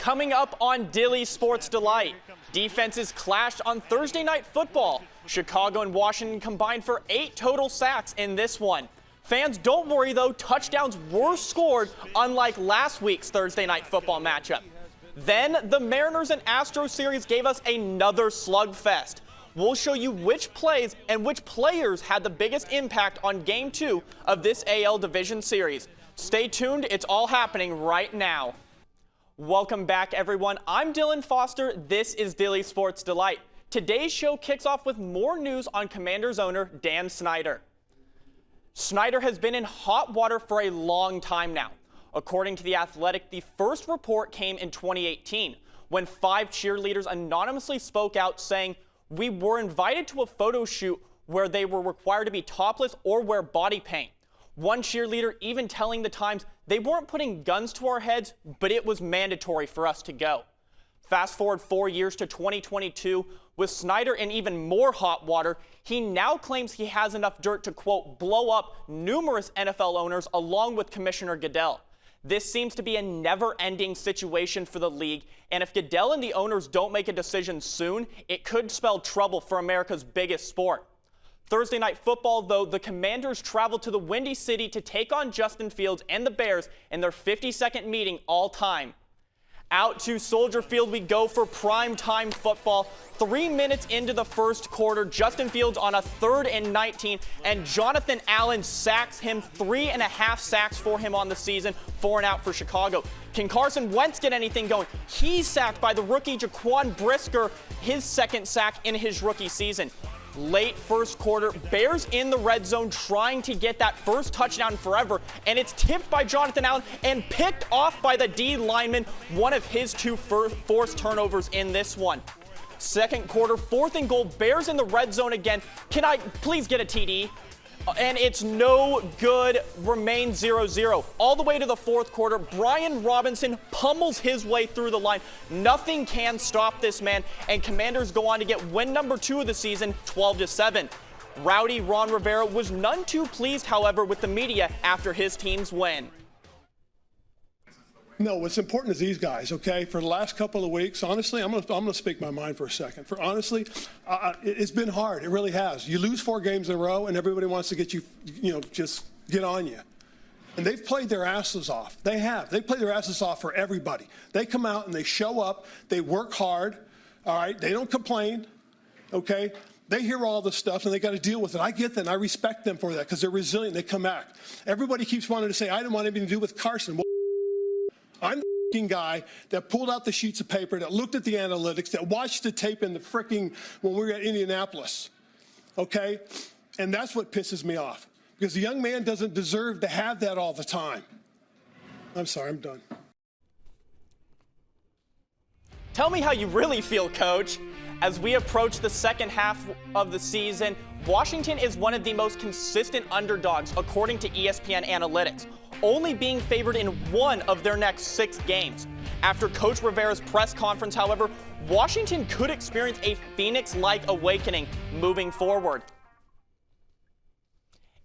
Coming up on Dilly Sports Delight, defenses clashed on Thursday Night Football. Chicago and Washington combined for 8 total sacks in this one. Fans, don't worry though, touchdowns were scored unlike last week's Thursday Night Football matchup. Then the Mariners and Astros series gave us another slugfest. We'll show you which plays and which players had the biggest impact on Game 2 of this AL Division Series. Stay tuned, it's all happening right now. Welcome back, everyone. I'm Dylan Foster. This is Dilly Sports Delight. Today's show kicks off with more news on Commanders owner Dan Snyder. Snyder has been in hot water for a long time now. According to The Athletic, the first report came in 2018 when 5 cheerleaders anonymously spoke out saying, "We were invited to a photo shoot where they were required to be topless or wear body paint." One cheerleader even telling the Times they weren't putting guns to our heads, but it was mandatory for us to go. Fast forward 4 years to 2022, with Snyder in even more hot water, he now claims he has enough dirt to, quote, blow up numerous NFL owners along with Commissioner Goodell. This seems to be a never-ending situation for the league, and if Goodell and the owners don't make a decision soon, it could spell trouble for America's biggest sport. Thursday Night Football, though, the Commanders traveled to the Windy City to take on Justin Fields and the Bears in their 52nd meeting all time. Out to Soldier Field we go for prime-time football. 3 minutes into the first quarter, Justin Fields on a 3rd and 19, and Jonathan Allen sacks him. 3.5 sacks for him on the season, 4 and out for Chicago. Can Carson Wentz get anything going? He's sacked by the rookie Jaquan Brisker, his 2nd sack in his rookie season. Late first quarter, Bears in the red zone trying to get that first touchdown forever, and it's tipped by Jonathan Allen and picked off by the D lineman, one of his 2 forced turnovers in this one. Second quarter, 4th and goal, Bears in the red zone again. Can I please get a TD? And it's no good, remains 0-0. All the way to the 4th quarter, Brian Robinson pummels his way through the line. Nothing can stop this man, and Commanders go on to get win number 2 of the season, 12-7. Rowdy Ron Rivera was none too pleased, however, with the media after his team's win. No, what's important is these guys, okay? For the last couple of weeks, honestly, I'm gonna speak my mind for a second. It's been hard. It really has. You lose 4 games in a row, and everybody wants to get you, just get on you. And they've played their asses off. They have. They played their asses off for everybody. They come out and they show up. They work hard, all right? They don't complain, okay? They hear all this stuff, and they got to deal with it. I get that, and I respect them for that because they're resilient. They come back. Everybody keeps wanting to say, I didn't want anything to do with Carson. Well, I'm the guy that pulled out the sheets of paper, that looked at the analytics, that watched the tape in the when we were at Indianapolis, okay? And that's what pisses me off, because the young man doesn't deserve to have that all the time. I'm sorry, I'm done. Tell me how you really feel, Coach. As we approach the second half of the season, Washington is one of the most consistent underdogs, according to ESPN Analytics, only being favored in 1 of their next 6 games. After Coach Rivera's press conference, however, Washington could experience a Phoenix-like awakening moving forward.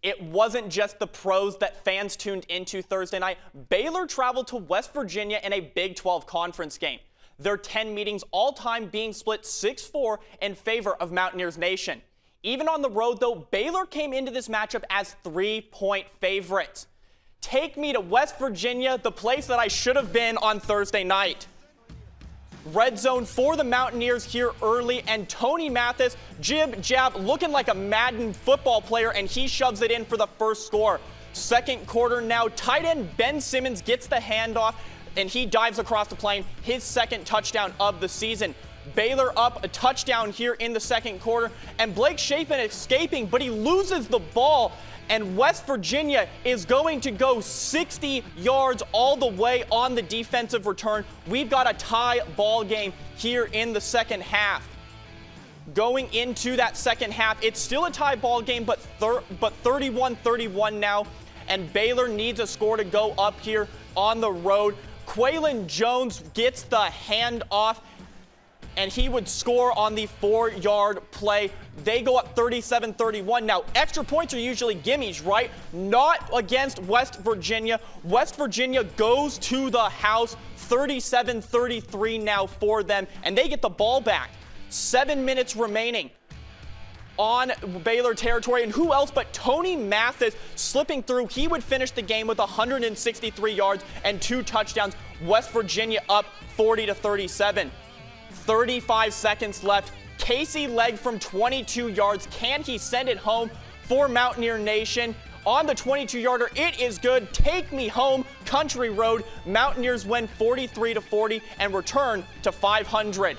It wasn't just the pros that fans tuned into Thursday night. Baylor traveled to West Virginia in a Big 12 conference game. Their 10 meetings all-time being split 6-4 in favor of Mountaineers Nation. Even on the road, though, Baylor came into this matchup as 3-point favorites. Take me to West Virginia, the place that I should have been on Thursday night. Red zone for the Mountaineers here early, and Tony Mathis, jib-jab, looking like a Madden football player, and he shoves it in for the first score. Second quarter now, tight end Ben Simmons gets the handoff, and he dives across the plane, his 2nd touchdown of the season. Baylor up a touchdown here in the second quarter, and Blake Shapen escaping, but he loses the ball, and West Virginia is going to go 60 yards all the way on the defensive return. We've got a tie ball game here in the second half. Going into that second half, it's still a tie ball game, but 31-31 now, and Baylor needs a score to go up here on the road. Quaylon Jones gets the handoff. and he would score on the 4-yard play. They go up 37-31. Now, extra points are usually gimmies, right? Not against West Virginia. West Virginia goes to the house, 37-33 now for them, and they get the ball back. 7 minutes remaining on Baylor territory, and who else but Tony Mathis slipping through. He would finish the game with 163 yards and 2 touchdowns. West Virginia up 40-37. 35 seconds left. Casey Legg from 22 yards. Can he send it home for Mountaineer Nation? On the 22-yarder, it is good. Take me home, Country Road. Mountaineers win 43-40 and return to 500.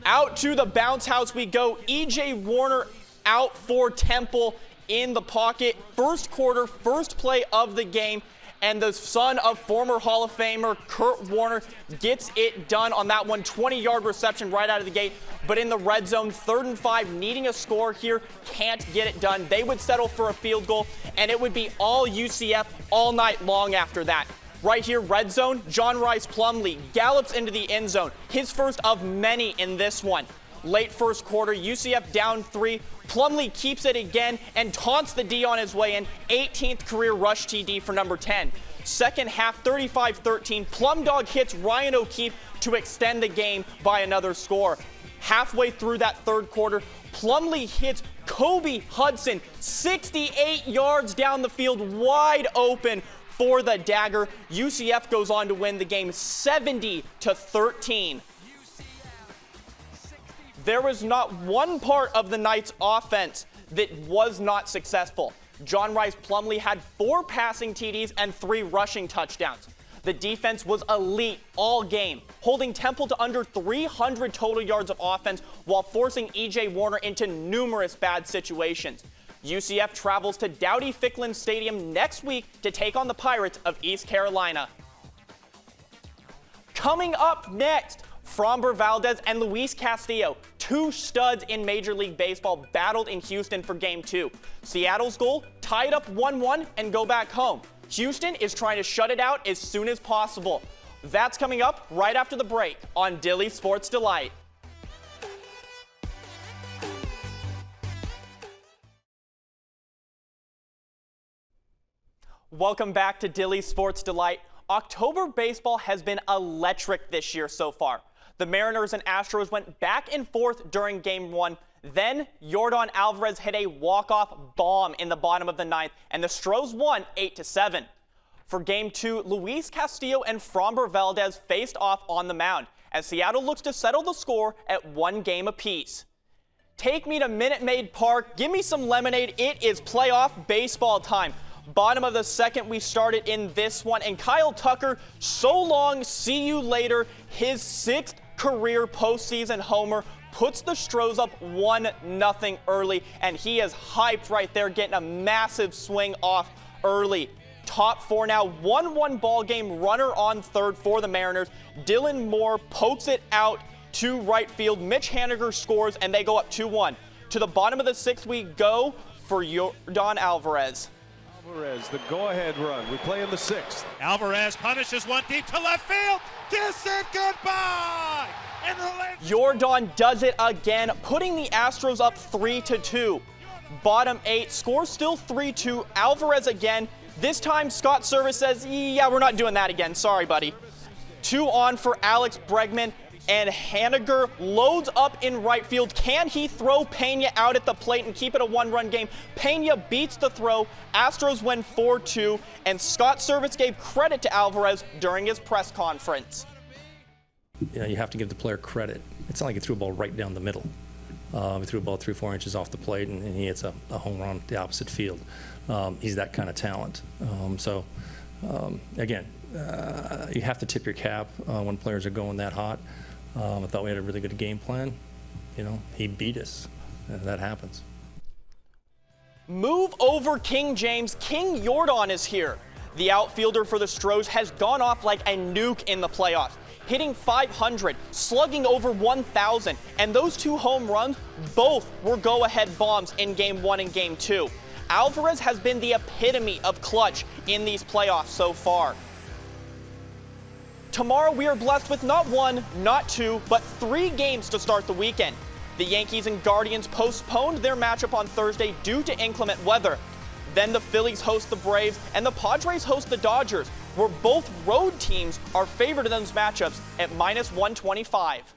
Out to the bounce house we go. E.J. Warner out for Temple in the pocket. First quarter, first play of the game, and the son of former Hall of Famer Kurt Warner gets it done on that one. 20-yard reception right out of the gate, but in the red zone, 3rd and 5, needing a score here, can't get it done. They would settle for a field goal, and it would be all UCF all night long after that. Right here, red zone, John Rice Plumlee gallops into the end zone. His first of many in this one. Late first quarter, UCF down 3. Plumlee keeps it again and taunts the D on his way in. 18th career rush TD for number 10. Second half, 35-13. Plum Dog hits Ryan O'Keefe to extend the game by another score. Halfway through that third quarter, Plumlee hits Kobe Hudson 68 yards down the field, wide open for the dagger. UCF goes on to win the game 70-13. There was not one part of the night's offense that was not successful. John Rice Plumlee had 4 passing TDs and 3 rushing touchdowns. The defense was elite all game, holding Temple to under 300 total yards of offense while forcing E.J. Warner into numerous bad situations. UCF travels to Dowdy-Ficklin Stadium next week to take on the Pirates of East Carolina. Coming up next, Framber Valdez and Luis Castillo, 2 studs in Major League Baseball, battled in Houston for Game 2. Seattle's goal, tie it up 1-1 and go back home. Houston is trying to shut it out as soon as possible. That's coming up right after the break on Dilly Sports Delight. Welcome back to Dilly Sports Delight. October baseball has been electric this year so far. The Mariners and Astros went back and forth during Game 1. Then Yordan Alvarez hit a walk-off bomb in the bottom of the 9th, and the Stros won 8-7. For Game 2, Luis Castillo and Framber Valdez faced off on the mound, as Seattle looks to settle the score at 1 game apiece. Take me to Minute Maid Park. Give me some lemonade. It is playoff baseball time. Bottom of the 2nd, we started in this one, and Kyle Tucker, so long, see you later. His 6th career postseason homer puts the Stros up 1-0 early, and he is hyped right there, getting a massive swing off early. Top 4 now, 1-1 ball game, runner on 3rd for the Mariners. Dylan Moore pokes it out to right field. Mitch Haniger scores, and they go up 2-1. To the bottom of the 6th we go for Yordan Alvarez. Alvarez, the go-ahead run. We play in the 6th. Alvarez punishes one deep to left field. Kiss it goodbye. Yordan does it again, putting the Astros up 3-2. Bottom 8, score still 3-2. Alvarez again. This time Scott Service says, yeah, we're not doing that again. Sorry, buddy. 2 on for Alex Bregman. And Haniger loads up in right field. Can he throw Pena out at the plate and keep it a 1-run game? Pena beats the throw. Astros win 4-2. And Scott Service gave credit to Alvarez during his press conference. You know, you have to give the player credit. It's not like he threw a ball right down the middle. He threw a ball 3-4 inches off the plate, and he hits a home run the opposite field. He's that kind of talent. Again, you have to tip your cap when players are going that hot. I thought we had a really good game plan. You know, he beat us. That happens. Move over King James. King Yordan is here. The outfielder for the Stros has gone off like a nuke in the playoffs, hitting .500, slugging over 1,000, and those 2 home runs, both were go-ahead bombs in Game 1 and Game 2. Alvarez has been the epitome of clutch in these playoffs so far. Tomorrow we are blessed with not one, not two, but 3 games to start the weekend. The Yankees and Guardians postponed their matchup on Thursday due to inclement weather. Then the Phillies host the Braves and the Padres host the Dodgers, where both road teams are favored in those matchups at -125.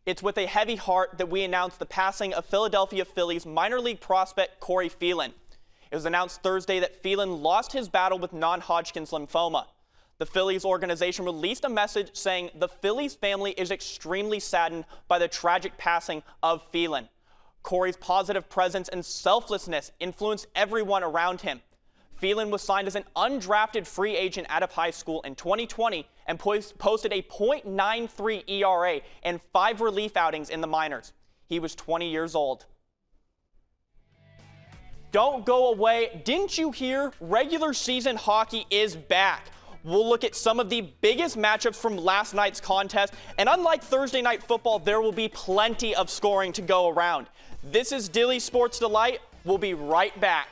It's with a heavy heart that we announce the passing of Philadelphia Phillies minor league prospect Corey Phelan. It was announced Thursday that Phelan lost his battle with non-Hodgkin's lymphoma. The Phillies organization released a message saying the Phillies family is extremely saddened by the tragic passing of Phelan. Corey's positive presence and selflessness influenced everyone around him. Phelan was signed as an undrafted free agent out of high school in 2020 and posted a .93 ERA and 5 relief outings in the minors. He was 20 years old. Don't go away. Didn't you hear? Regular season hockey is back. We'll look at some of the biggest matchups from last night's contest, and unlike Thursday night football, there will be plenty of scoring to go around. This is Dilly Sports Delight. We'll be right back.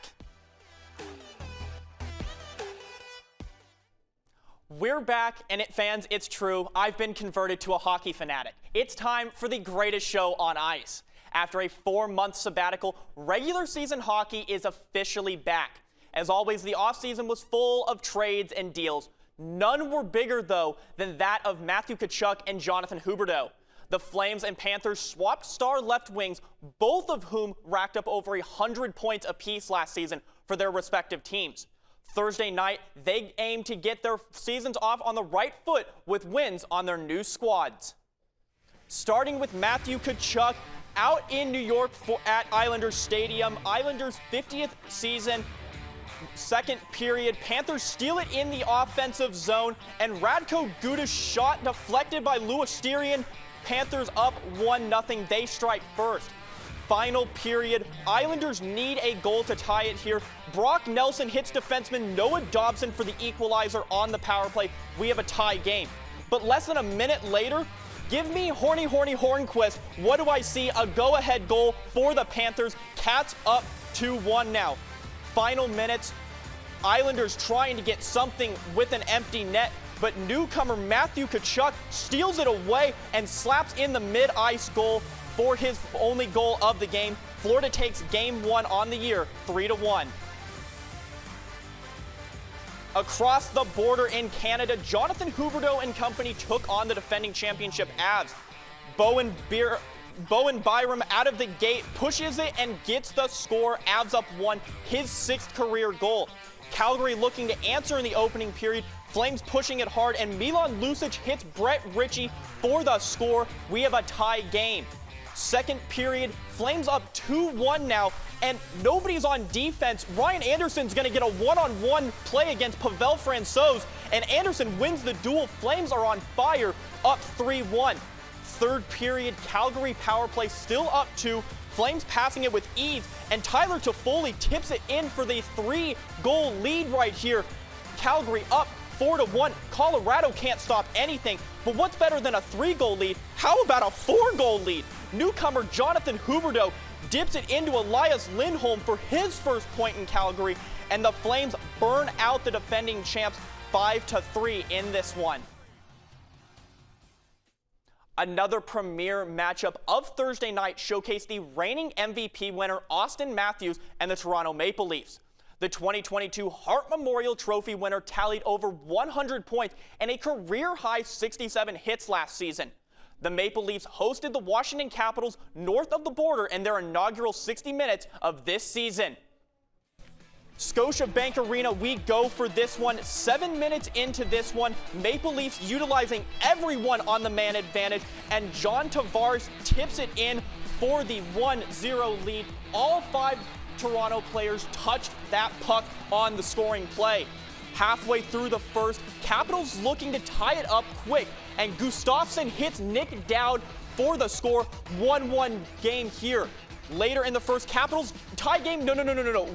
We're back, and fans, it's true. I've been converted to a hockey fanatic. It's time for the greatest show on ice. After a 4-month sabbatical, regular season hockey is officially back. As always, the offseason was full of trades and deals. None were bigger, though, than that of Matthew Tkachuk and Jonathan Huberdeau. The Flames and Panthers swapped star left wings, both of whom racked up over 100 points apiece last season for their respective teams. Thursday night, they aim to get their seasons off on the right foot with wins on their new squads. Starting with Matthew Tkachuk, out in New York at Islanders Stadium, Islanders' 50th season, second period, Panthers steal it in the offensive zone, and Radko Gudas' shot deflected by Louis Styrian. Panthers up 1-0. They strike first. Final period, Islanders need a goal to tie it here. Brock Nelson hits defenseman Noah Dobson for the equalizer on the power play. We have a tie game. But less than a minute later, give me Horny Hornquist. What do I see? A go-ahead goal for the Panthers. Cats up 2-1 now. Final minutes, Islanders trying to get something with an empty net, but newcomer Matthew Tkachuk steals it away and slaps in the mid-ice goal for his only goal of the game. Florida takes game 1 on the year, 3-1. Across the border in Canada, Jonathan Huberdeau and company took on the defending championship Avs. Bowen Byram out of the gate pushes it and gets the score. Avs up 1, his 6th career goal. Calgary looking to answer in the opening period. Flames pushing it hard, and Milan Lucic hits Brett Ritchie for the score. We have a tie game. Second period, Flames up 2-1 now, and nobody's on defense. Ryan Anderson's going to get a one-on-one play against Pavel Francouz, and Anderson wins the duel. Flames are on fire, up 3-1. Third period, Calgary power play still up 2. Flames passing it with ease, and Tyler Toffoli tips it in for the 3-goal lead right here. Calgary up 4-1. Colorado can't stop anything, but what's better than a 3-goal lead? How about a 4-goal lead? Newcomer Jonathan Huberdeau dips it into Elias Lindholm for his first point in Calgary, and the Flames burn out the defending champs 5-3 in this one. Another premier matchup of Thursday night showcased the reigning MVP winner Austin Matthews and the Toronto Maple Leafs. The 2022 Hart Memorial Trophy winner tallied over 100 points and a career-high 67 hits last season. The Maple Leafs hosted the Washington Capitals north of the border in their inaugural 60 minutes of this season. Scotiabank Arena, we go for this one. 7 minutes into this one, Maple Leafs utilizing everyone on the man advantage, and John Tavares tips it in for the 1-0 lead. All 5 Toronto players touched that puck on the scoring play. Halfway through the first, Capitals looking to tie it up quick, and Gustafsson hits Nick Dowd for the score. 1-1 game here. Later in the first, Capitals tie game. No.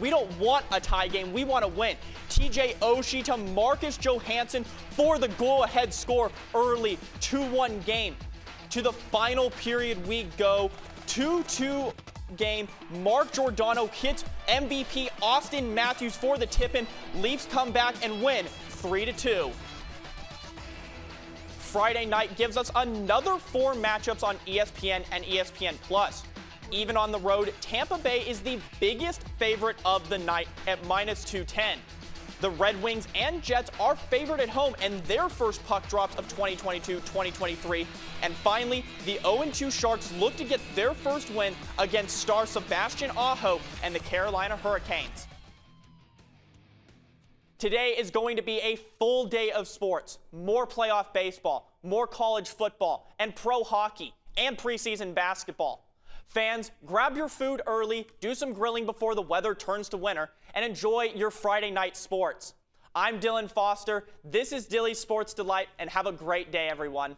We don't want a tie game. We want to win. TJ Oshie to Marcus Johansson for the go-ahead score early. 2-1 game. To the final period we go. 2-2 game. Mark Giordano hits MVP Austin Matthews for the tip-in. Leafs come back and win 3-2. Friday night gives us another 4 matchups on ESPN and ESPN+. Even on the road, Tampa Bay is the biggest favorite of the night at -210. The Red Wings and Jets are favored at home in their first puck drops of 2022-2023. And finally, the 0-2 Sharks look to get their first win against star Sebastian Aho and the Carolina Hurricanes. Today is going to be a full day of sports. More playoff baseball, more college football, and pro hockey, and preseason basketball. Fans, grab your food early, do some grilling before the weather turns to winter, and enjoy your Friday night sports. I'm Dylan Foster. This is Dilly's Sports Delight, and have a great day, everyone.